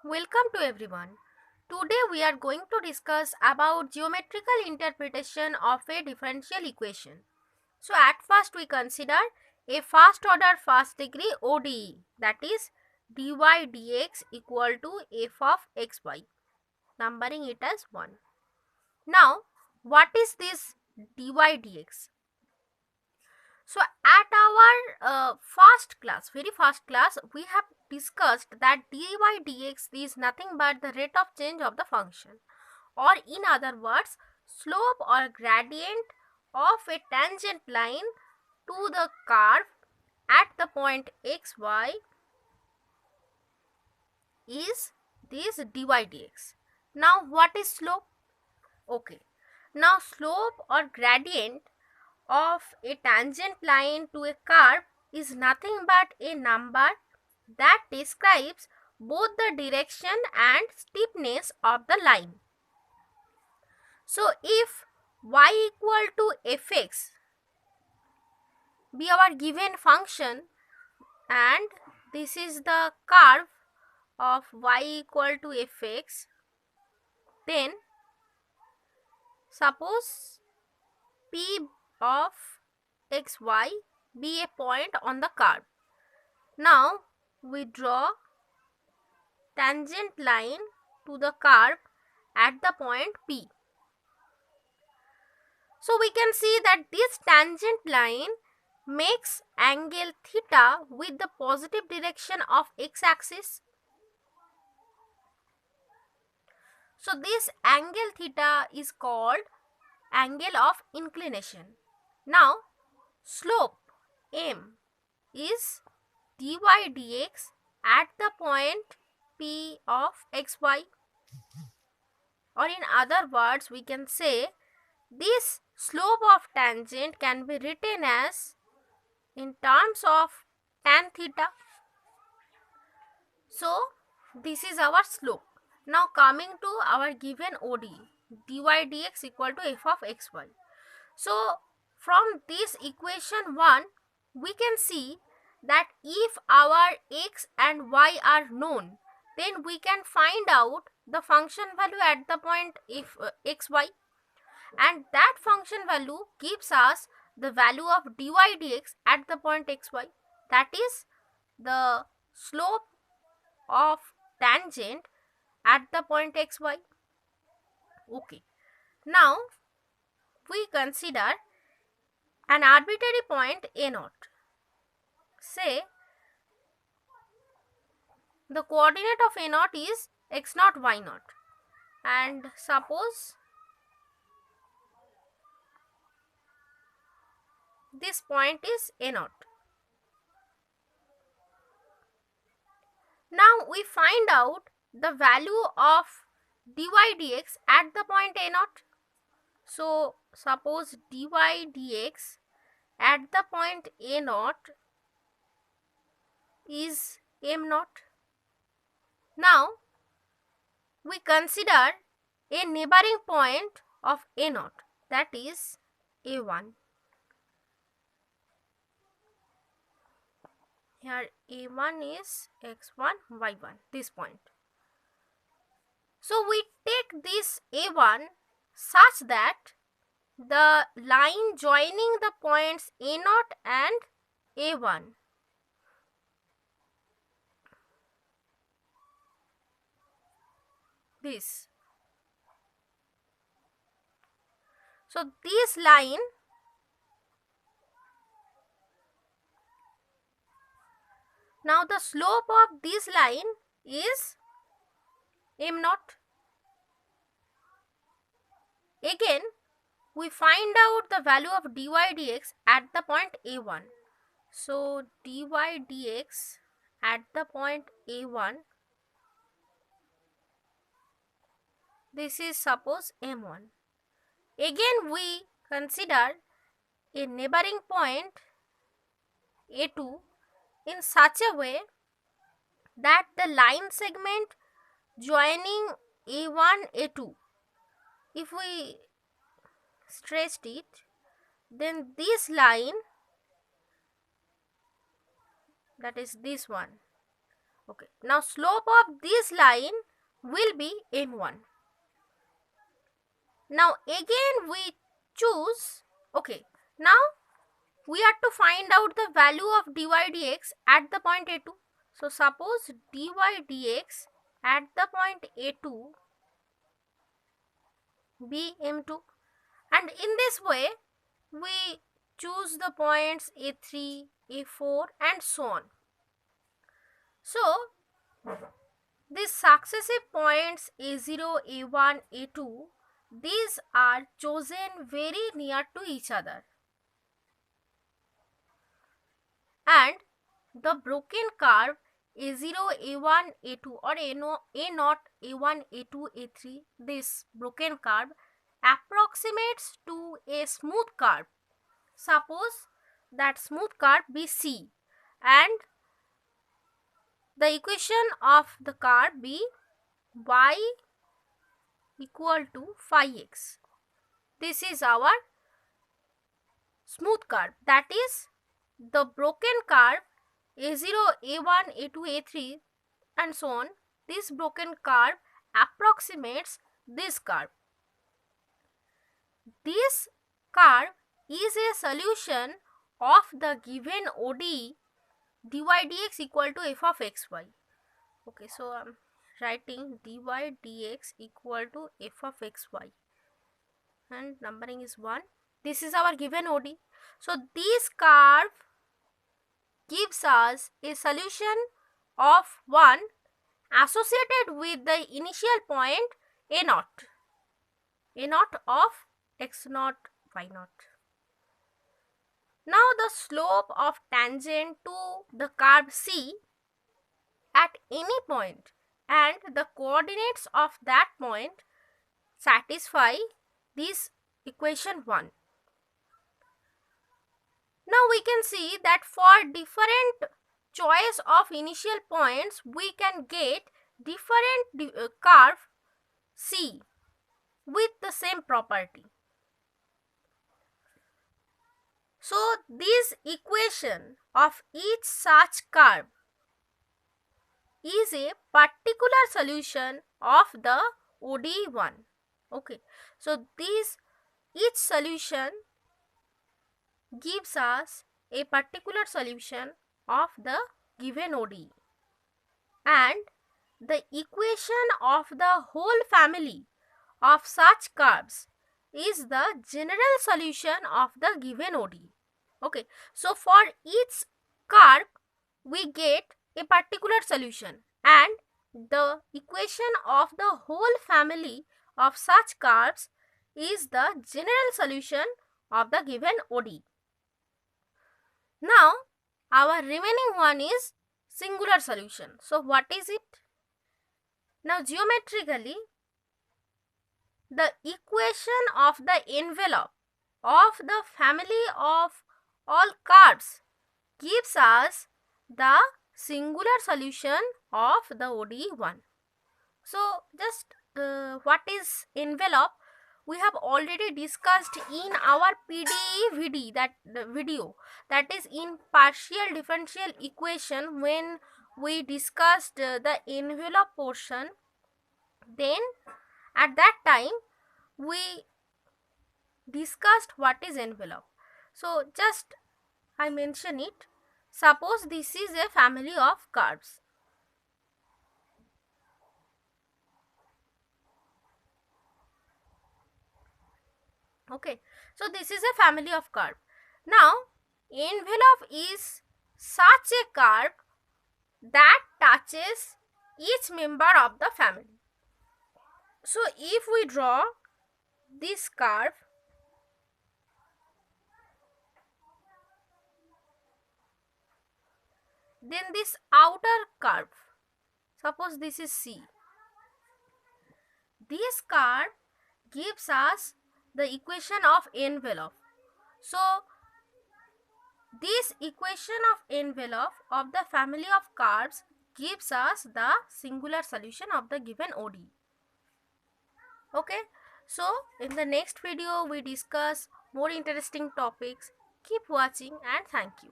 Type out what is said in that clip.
Welcome to everyone. Today we are going to discuss about geometrical interpretation of a differential equation. So at first we consider a first order first degree ODE, that is dy dx equal to f of xy, numbering it as 1. Now what is this dy dx? So at our very first class, we have discussed that dy dx is nothing but the rate of change of the function, or in other words, slope or gradient of a tangent line to the curve at the point xy is this dy dx. Now what is slope? Okay. Now slope or gradient of a tangent line to a curve is nothing but a number that describes both the direction and steepness of the line. So if y equal to fx be our given function and this is the curve of y equal to fx, then suppose p of xy be a point on the curve. Now we draw tangent line to the curve at the point P. So we can see that this tangent line makes angle theta with the positive direction of x-axis. So this angle theta is called angle of inclination. Now slope m is dy dx at the point P of xy, or in other words we can say this slope of tangent can be written as in terms of tan theta. So this is our slope. Now coming to our given ODE, dy dx equal to f of xy. So from this equation 1 we can see that if our x and y are known, then we can find out the function value at the point if xy, and that function value gives us the value of dy dx at the point xy, that is the slope of tangent at the point xy. Okay, now we consider an arbitrary point a naught. Say the coordinate of a naught is x naught y naught, and suppose this point is a naught. Now we find out the value of dy dx at the point a naught. So suppose dy dx at the point a naught is m naught. Now we consider a neighboring point of a naught, that is a1. Here a1 is x1 y1, this point. So we take this a1 such that the line joining the points a0 and a1 this. So this line now the slope of this line is m0. Again we find out the value of dy dx at the point a1. So dy dx at the point a1, this is suppose m1. Again we consider a neighboring point a2 in such a way that the line segment joining a1 a2, if we stretched it, then this line, that is this one, okay, Now slope of this line will be n1. Now again we choose, okay, now we have to find out the value of dy dx at the point a2. So suppose dy dx at the point a2 be m2, and in this way we choose the points a3, a4 and so on. So these successive points a0, a1, a2, these are chosen very near to each other, and the broken curve a0, a1, a2 or a0, a1, a2, a3, this broken curve approximates to a smooth curve. Suppose that smooth curve be C, and the equation of the curve be y equal to phi x. This is our smooth curve, that is the broken curve a0, a1, a2, a3 and so on. This broken curve approximates this curve. This curve is a solution of the given ODE dy dx equal to f of xy. Okay, so I'm writing dy dx equal to f of xy and numbering is 1. This is our given ODE. So this curve gives us a solution of 1 associated with the initial point a0 of x0, y0. Now the slope of tangent to the curve C at any point and the coordinates of that point satisfy this equation 1. Now we can see that for different choice of initial points we can get different curve C with the same property. So this equation of each such curve is a particular solution of the ODE1. Okay, so each solution gives us a particular solution of the given ODE, and the equation of the whole family of such curves is the general solution of the given ODE. Okay, so for each curve we get a particular solution, and the equation of the whole family of such curves is the general solution of the given ODE. Now our remaining one is singular solution. So what is it? Now geometrically, the equation of the envelope of the family of all curves gives us the singular solution of the ODE1. So just what is envelope we have already discussed in our PDE video, that is in partial differential equation, when we discussed the envelope portion. Then at that time we discussed what is envelope. So just I mention it. Suppose this is a family of curves. Okay, so this is a family of curve. Now envelope is such a curve that touches each member of the family. So if we draw this curve, then this outer curve, suppose this is C, this curve gives us the equation of envelope. So this equation of envelope of the family of curves gives us the singular solution of the given ODE. Okay, so in the next video we discuss more interesting topics. Keep watching and thank you.